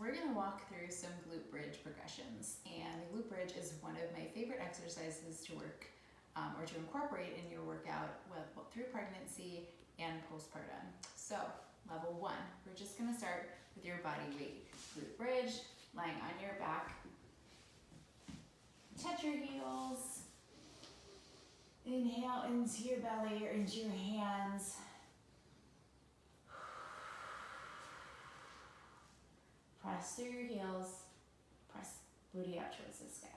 we're gonna walk through some glute bridge progressions. And the glute bridge is one of my favorite exercises to work or to incorporate in your workout through pregnancy and postpartum. So level 1, we're just gonna start with your body weight. Glute bridge, lying on your back. Touch your heels. Inhale into your belly or into your hands. Press through your heels, press booty up towards the sky.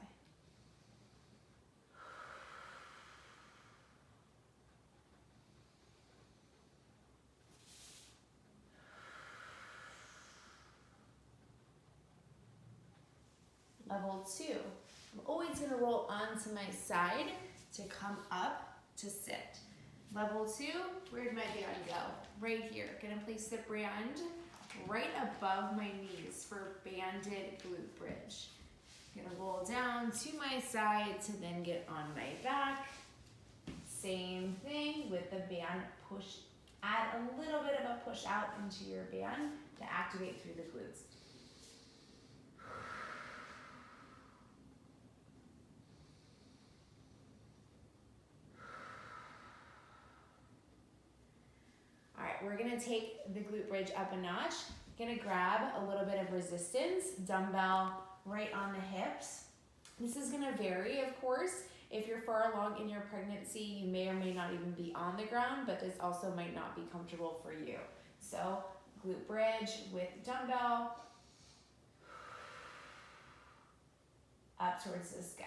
Level 2, I'm always gonna roll onto my side to come up to sit. Level 2, where'd my band go? Right here, gonna place the band right above my knees for banded glute bridge. I'm gonna roll down to my side to then get on my back. Same thing with the band, push, add a little bit of a push out into your band to activate through the glutes. We're gonna take the glute bridge up a notch. Gonna grab a little bit of resistance, dumbbell right on the hips. This is gonna vary, of course. If you're far along in your pregnancy, you may or may not even be on the ground, but this also might not be comfortable for you. So glute bridge with dumbbell, up towards the sky.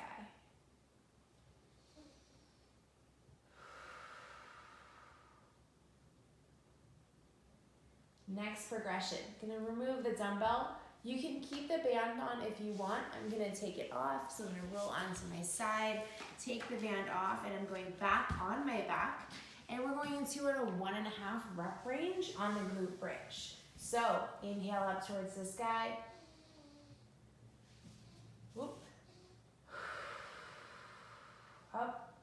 Next progression, gonna remove the dumbbell. You can keep the band on if you want. I'm gonna take it off, so I'm gonna roll onto my side, take the band off, and I'm going back on my back. And we're going into a 1.5 rep range on the glute bridge. So inhale up towards the sky. Whoop. Up,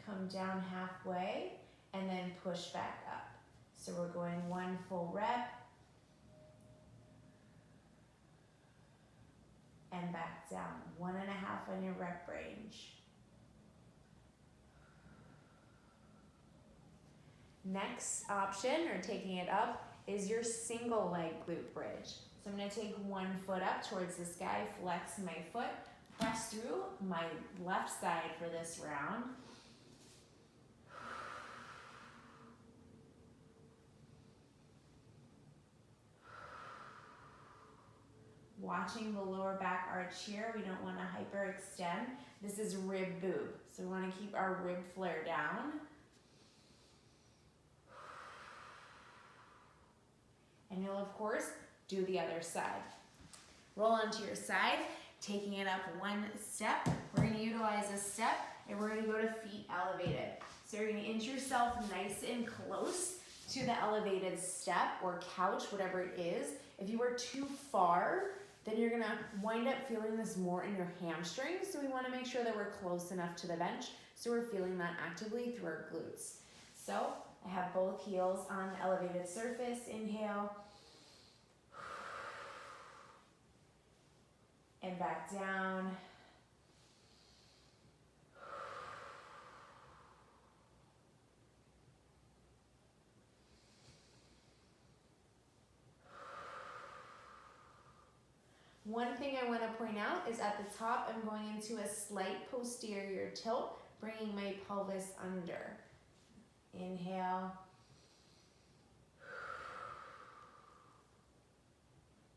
come down halfway, and then push back up. So we're going 1 full rep, and back down, 1.5 on your rep range. Next option, or taking it up, is your single leg glute bridge. So I'm gonna take 1 foot up towards the sky, flex my foot, press through my left side for this round. Watching the lower back arch here, we don't want to hyperextend. This is rib boob, so we want to keep our rib flare down. And you'll, of course, do the other side. Roll onto your side, taking it up 1 step. We're going to utilize a step, and we're going to go to feet elevated. So you're going to inch yourself nice and close to the elevated step or couch, whatever it is. If you are too far, then you're gonna wind up feeling this more in your hamstrings. So we wanna make sure that we're close enough to the bench so we're feeling that actively through our glutes. So I have both heels on the elevated surface. Inhale. And back down. One thing I want to point out is at the top, I'm going into a slight posterior tilt, bringing my pelvis under. Inhale.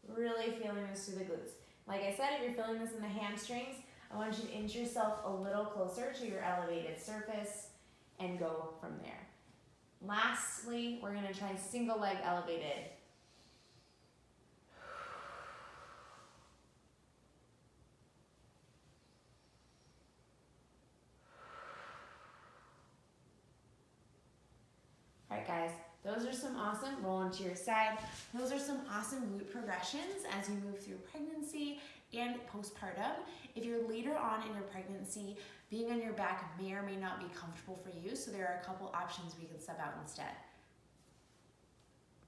Really feeling this through the glutes. Like I said, if you're feeling this in the hamstrings, I want you to inch yourself a little closer to your elevated surface and go from there. Lastly, we're going to try single leg elevated. All right, guys, those are some awesome, roll onto your side. Those are some awesome glute progressions as you move through pregnancy and postpartum. If you're later on in your pregnancy, being on your back may or may not be comfortable for you, so there are a couple options we can sub out instead.